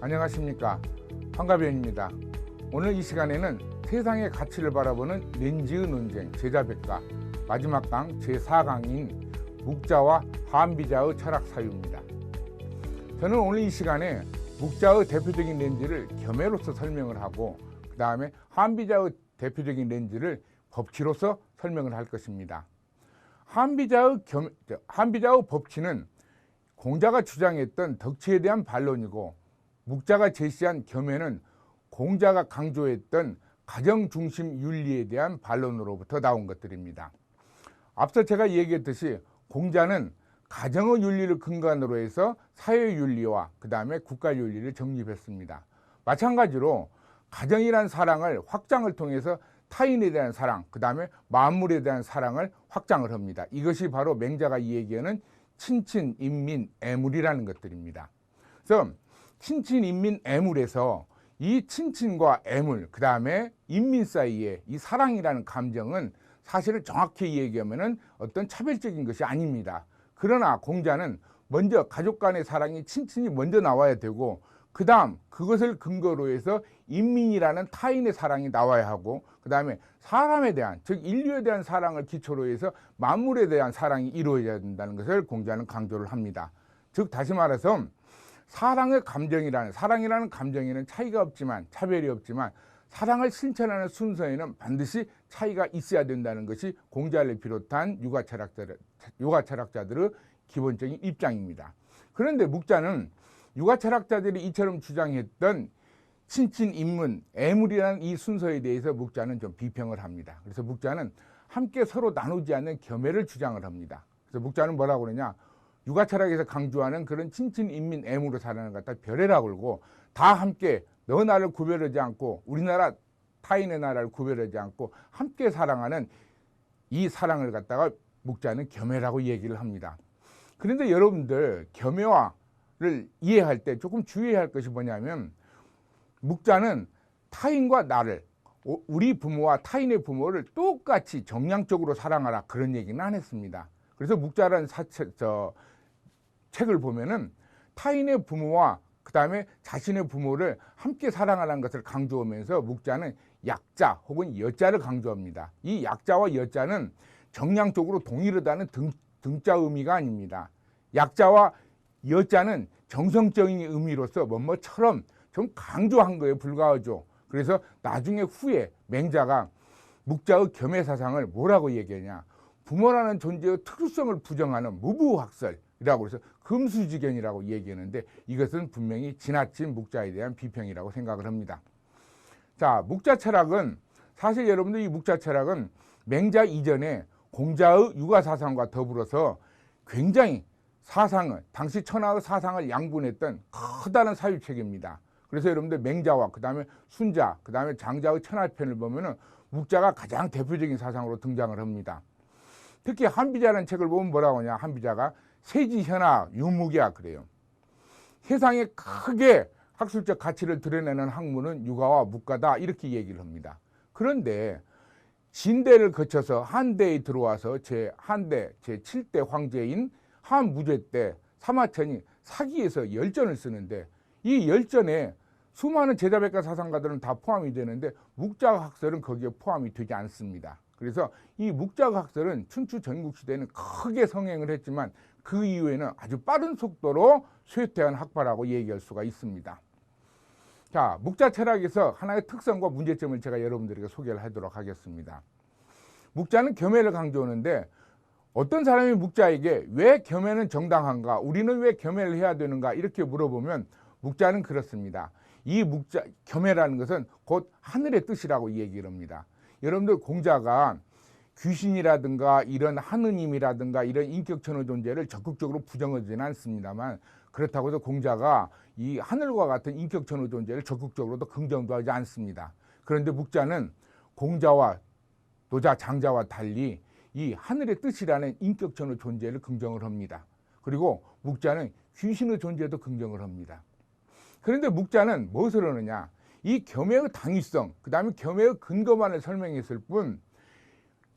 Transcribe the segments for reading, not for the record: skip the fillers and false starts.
안녕하십니까, 황가변입니다. 오늘 이 시간에는 세상의 가치를 바라보는 렌즈의 논쟁 제자백과 마지막 강 제4강인 묵자와 한비자의 철학 사유입니다. 저는 오늘 이 시간에 묵자의 대표적인 렌즈를 겸해로서 설명을 하고, 그 다음에 한비자의 대표적인 렌즈를 법치로서 설명을 할 것입니다. 한비자의 법치는 공자가 주장했던 덕치에 대한 반론이고, 묵자가 제시한 겸해는 공자가 강조했던 가정중심 윤리에 대한 반론으로부터 나온 것들입니다. 앞서 제가 얘기했듯이 공자는 가정의 윤리를 근간으로 해서 사회윤리와 그 다음에 국가윤리를 정립했습니다. 마찬가지로 가정이란 사랑을 확장을 통해서 타인에 대한 사랑, 그 다음에 만물에 대한 사랑을 확장을 합니다. 이것이 바로 맹자가 얘기하는 친친, 인민, 애물이라는 것들입니다. 그래서 친친, 인민, 애물에서 이 친친과 애물, 그 다음에 인민 사이에 이 사랑이라는 감정은 사실은 정확히 얘기하면 어떤 차별적인 것이 아닙니다. 그러나 공자는 먼저 가족 간의 사랑이 친친이 먼저 나와야 되고, 그 다음 그것을 근거로 해서 인민이라는 타인의 사랑이 나와야 하고, 그 다음에 사람에 대한, 즉 인류에 대한 사랑을 기초로 해서 만물에 대한 사랑이 이루어져야 된다는 것을 공자는 강조를 합니다. 즉 다시 말해서 사랑이라는 감정에는 차이가 없지만, 차별이 없지만 사랑을 실천하는 순서에는 반드시 차이가 있어야 된다는 것이 공자를 비롯한 유가 철학자들의 기본적인 입장입니다. 그런데 묵자는 유가 철학자들이 이처럼 주장했던 친친, 인문, 애물이라는 이 순서에 대해서 묵자는 좀 비평을 합니다. 그래서 묵자는 함께 서로 나누지 않는 겸해를 주장을 합니다. 그래서 묵자는 뭐라고 그러냐, 유가 철학에서 강조하는 그런 친친, 인민, 애물로 사랑을 갖다 별해라 그러고, 다 함께 너 나를 구별하지 않고 우리나라 타인의 나라를 구별하지 않고 함께 사랑하는 이 사랑을 갖다가 묵자는 겸해라고 얘기를 합니다. 그런데 여러분들 겸해를 이해할 때 조금 주의해야 할 것이 뭐냐면, 묵자는 타인과 나를, 우리 부모와 타인의 부모를 똑같이 정량적으로 사랑하라 그런 얘기는 안 했습니다. 그래서 묵자라는 책을 보면은 타인의 부모와 그 다음에 자신의 부모를 함께 사랑하라는 것을 강조하면서 묵자는 약자 혹은 여자를 강조합니다. 이 약자와 여자는 정량적으로 동일하다는 등자 의미가 아닙니다. 약자와 여자는 정성적인 의미로서 뭐뭐처럼 좀 강조한 거에 불과하죠. 그래서 나중에 후에 맹자가 묵자의 겸해 사상을 뭐라고 얘기하냐, 부모라는 존재의 특수성을 부정하는 무부학설이라고 해서 금수지견이라고 얘기하는데, 이것은 분명히 지나친 묵자에 대한 비평이라고 생각을 합니다. 자, 묵자 철학은 사실 여러분들 이 묵자 철학은 맹자 이전에 공자의 유가 사상과 더불어서 굉장히 사상을, 당시 천하의 사상을 양분했던 커다란 사유책입니다. 그래서 여러분들 맹자와 그 다음에 순자, 그 다음에 장자의 천하편을 보면은 묵자가 가장 대표적인 사상으로 등장을 합니다. 특히 한비자라는 책을 보면 뭐라고 하냐, 한비자가 세지현화 유묵이야 그래요. 세상에 크게 학술적 가치를 드러내는 학문은 유가와 묵가다 이렇게 얘기를 합니다. 그런데 진대를 거쳐서 한대에 들어와서 한대 제7대 황제인 한무제 때 사마천이 사기에서 열전을 쓰는데, 이 열전에 수많은 제자백과 사상가들은 다 포함이 되는데 묵자학설은 거기에 포함이 되지 않습니다. 그래서 이 묵자학설은 춘추 전국시대에는 크게 성행을 했지만 그 이후에는 아주 빠른 속도로 쇠퇴한 학파라고 얘기할 수가 있습니다. 자, 묵자 철학에서 하나의 특성과 문제점을 제가 여러분들에게 소개를 하도록 하겠습니다. 묵자는 겸해를 강조하는데, 어떤 사람이 묵자에게 왜 겸해는 정당한가, 우리는 왜 겸해를 해야 되는가 이렇게 물어보면 묵자는 그렇습니다. 이 겸해라는 것은 곧 하늘의 뜻이라고 얘기를 합니다. 여러분들 공자가 귀신이라든가 이런 하느님이라든가 이런 인격천외 존재를 적극적으로 부정하지는 않습니다만, 그렇다고 해서 공자가 이 하늘과 같은 인격천외 존재를 적극적으로도 긍정도 하지 않습니다. 그런데 묵자는 공자와 노자, 장자와 달리 이 하늘의 뜻이라는 인격천외 존재를 긍정을 합니다. 그리고 묵자는 귀신의 존재도 긍정을 합니다. 그런데 묵자는 무엇을 하느냐, 이 겸해의 당위성, 그 다음에 겸해의 근거만을 설명했을 뿐,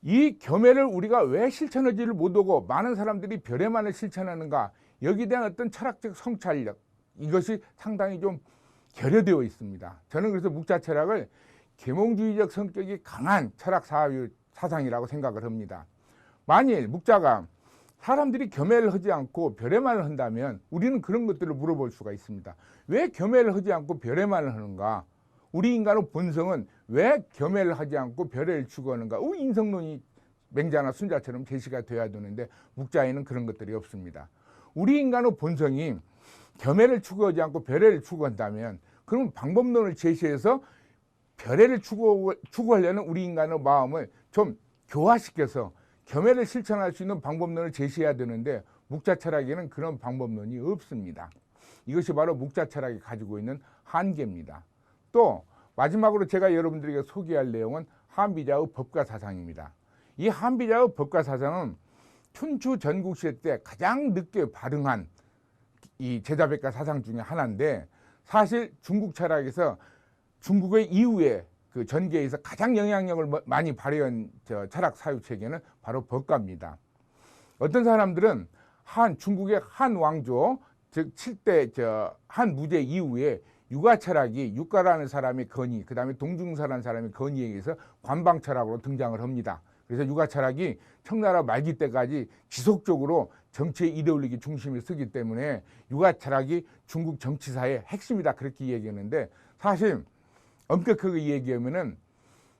이 겸해를 우리가 왜 실천하지를 못하고 많은 사람들이 별의만을 실천하는가, 여기에 대한 어떤 철학적 성찰력, 이것이 상당히 좀 결여되어 있습니다. 저는 그래서 묵자 철학을 계몽주의적 성격이 강한 철학 사상이라고 생각을 합니다. 만일 묵자가 사람들이 겸해를 하지 않고 별에만을 한다면 우리는 그런 것들을 물어볼 수가 있습니다. 왜 겸해를 하지 않고 별에만을 하는가? 우리 인간의 본성은 왜 겸해를 하지 않고 별에를 추구하는가? 인성론이 맹자나 순자처럼 제시가 돼야 되는데 묵자에는 그런 것들이 없습니다. 우리 인간의 본성이 겸해를 추구하지 않고 별에를 추구한다면 그럼 방법론을 제시해서 별에를 추구하려는 우리 인간의 마음을 좀 교화시켜서 겸해를 실천할 수 있는 방법론을 제시해야 되는데 묵자 철학에는 그런 방법론이 없습니다. 이것이 바로 묵자 철학이 가지고 있는 한계입니다. 또 마지막으로 제가 여러분들에게 소개할 내용은 한비자의 법과 사상입니다. 이 한비자의 법과 사상은 춘추 전국시대 때 가장 늦게 발흥한 이 제자백과 사상 중에 하나인데 사실 중국 철학에서 중국의 이후에 그 전계에서 가장 영향력을 많이 발휘한 철학 사유체계는 바로 법가입니다. 어떤 사람들은 중국의 한 왕조 즉 7대 한 무제 이후에 유가 철학이 유가라는 사람의 건의, 그 다음에 동중사라는 사람의 건의에 의해서 관방 철학으로 등장을 합니다. 그래서 유가 철학이 청나라 말기 때까지 지속적으로 정치의 이데올로기 중심에 서기 때문에 유가 철학이 중국 정치사의 핵심이다 그렇게 얘기했는데 사실 엄격하게 얘기하면은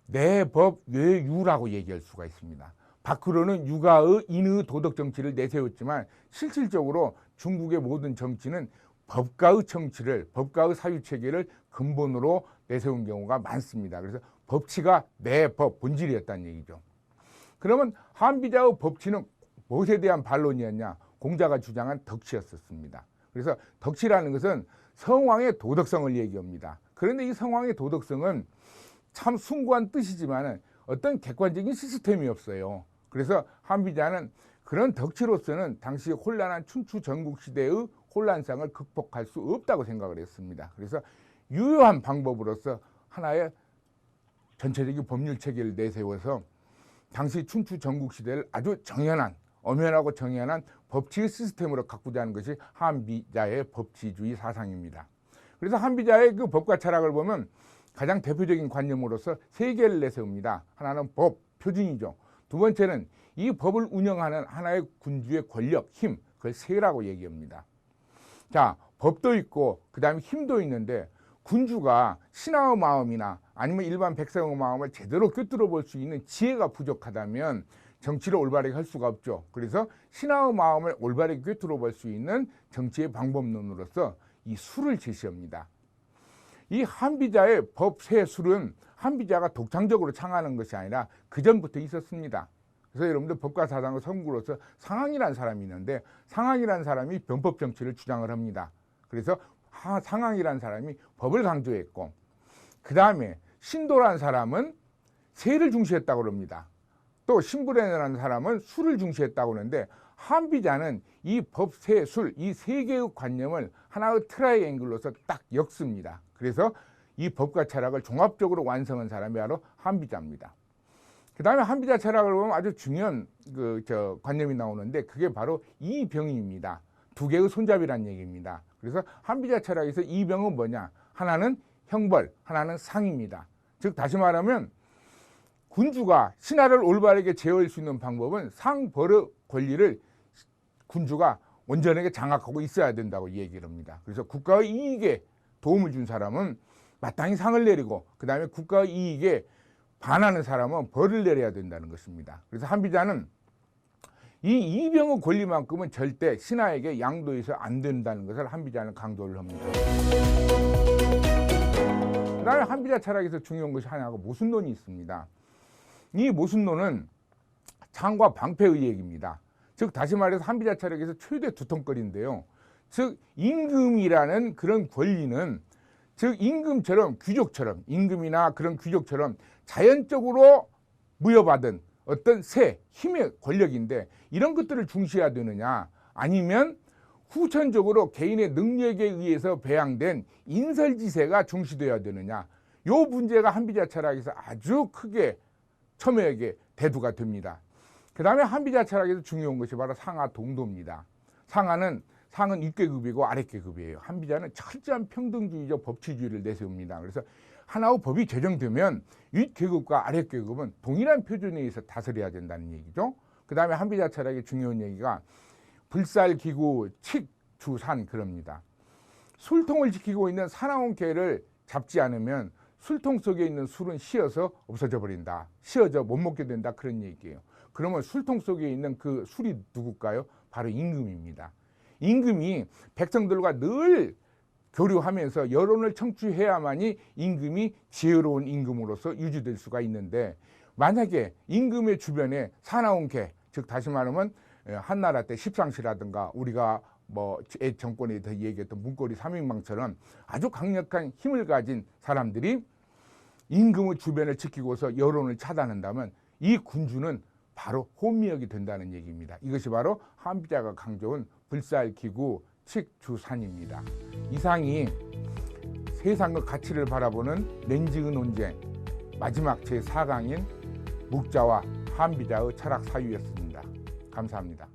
내법 외유라고 얘기할 수가 있습니다. 밖으로는 유가의 인의 도덕 정치를 내세웠지만 실질적으로 중국의 모든 정치는 법가의 정치를, 법가의 사유체계를 근본으로 내세운 경우가 많습니다. 그래서 법치가 내법 본질이었다는 얘기죠. 그러면 한비자의 법치는 무엇에 대한 반론이었냐? 공자가 주장한 덕치였었습니다. 그래서 덕치라는 것은 성왕의 도덕성을 얘기합니다. 그런데 이 성왕의 도덕성은 참 숭고한 뜻이지만 어떤 객관적인 시스템이 없어요. 그래서 한비자는 그런 덕치로서는 당시 혼란한 춘추 전국시대의 혼란상을 극복할 수 없다고 생각을 했습니다. 그래서 유효한 방법으로서 하나의 전체적인 법률 체계를 내세워서 당시 춘추 전국시대를 아주 정연한, 엄연하고 정연한 법치의 시스템으로 가꾸자 하는 것이 한비자의 법치주의 사상입니다. 그래서 한비자의 그 법과 철학을 보면 가장 대표적인 관념으로서 세 개를 내세웁니다. 하나는 법, 표준이죠. 두 번째는 이 법을 운영하는 하나의 군주의 권력, 힘, 그걸 세라고 얘기합니다. 자, 법도 있고 그 다음에 힘도 있는데 군주가 신하의 마음이나 아니면 일반 백성의 마음을 제대로 꿰뚫어 볼 수 있는 지혜가 부족하다면 정치를 올바르게 할 수가 없죠. 그래서 신하의 마음을 올바르게 꿰뚫어 볼 수 있는 정치의 방법론으로서 이 수를 제시합니다. 이 한비자의 법세술은 한비자가 독창적으로 창하는 것이 아니라 그전부터 있었습니다. 그래서 여러분들 법과 사상의 선구로서 상황이라는 사람이 있는데 상황이라는 사람이 변법 정치를 주장을 합니다. 그래서 상황이라는 사람이 법을 강조했고 그 다음에 신도라는 사람은 세를 중시했다고 합니다. 또 신불행이라는 사람은 수를 중시했다고 하는데 한비자는 이 법, 세, 술, 이 세 개의 관념을 하나의 트라이앵글로서 딱 엮습니다. 그래서 이 법과 철학을 종합적으로 완성한 사람이 바로 한비자입니다. 그 다음에 한비자 철학을 보면 아주 중요한 관념이 나오는데 그게 바로 이병입니다. 두 개의 손잡이란 얘기입니다. 그래서 한비자 철학에서 이병은 뭐냐? 하나는 형벌, 하나는 상입니다. 즉 다시 말하면 군주가 신하를 올바르게 제어할 수 있는 방법은 상벌의 권리를 군주가 온전하게 장악하고 있어야 된다고 얘기를 합니다. 그래서 국가의 이익에 도움을 준 사람은 마땅히 상을 내리고 그 다음에 국가의 이익에 반하는 사람은 벌을 내려야 된다는 것입니다. 그래서 한비자는 이 이병의 권리만큼은 절대 신하에게 양도해서 안 된다는 것을 한비자는 강조를 합니다. 그 다음에 한비자 철학에서 중요한 것이 하나가 모순론이 있습니다. 이 모순론은 창과 방패의 얘기입니다. 즉 다시 말해서 한비자 철학에서 최대 두통거리인데요. 즉 임금이라는 그런 권리는 즉 임금처럼 귀족처럼 임금이나 그런 귀족처럼 자연적으로 부여받은 어떤 세, 힘의 권력인데 이런 것들을 중시해야 되느냐 아니면 후천적으로 개인의 능력에 의해서 배양된 인설지세가 중시되어야 되느냐 이 문제가 한비자 철학에서 아주 크게 첨예하게 대두가 됩니다. 그 다음에 한비자 철학에서 중요한 것이 바로 상하 동도입니다. 상하는 상은 윗계급이고 아랫계급이에요. 한비자는 철저한 평등주의적 법치주의를 내세웁니다. 그래서 하나의 법이 제정되면 윗계급과 아랫계급은 동일한 표준에 의해서 다스려야 된다는 얘기죠. 그 다음에 한비자 철학의 중요한 얘기가 불살기구 칙주산 그럽니다. 술통을 지키고 있는 사나운 개를 잡지 않으면 술통 속에 있는 술은 쉬어서 없어져 버린다. 쉬어져 못 먹게 된다. 그런 얘기예요. 그러면 술통 속에 있는 그 술이 누굴까요? 바로 임금입니다. 임금이 백성들과 늘 교류하면서 여론을 청취해야만이 임금이 지혜로운 임금으로서 유지될 수가 있는데, 만약에 임금의 주변에 사나운 개, 즉 다시 말하면 한나라 때 십상시라든가 우리가 뭐 정권에 대해 얘기했던 문고리 3인방처럼 아주 강력한 힘을 가진 사람들이 임금의 주변을 지키고서 여론을 차단한다면 이 군주는 바로 혼미역이 된다는 얘기입니다. 이것이 바로 한비자가 강조한 불살기구 칙주산입니다. 이상이 세상의 가치를 바라보는 렌즈의 논쟁 마지막 제4강인 묵자와 한비자의 철학 사유였습니다. 감사합니다.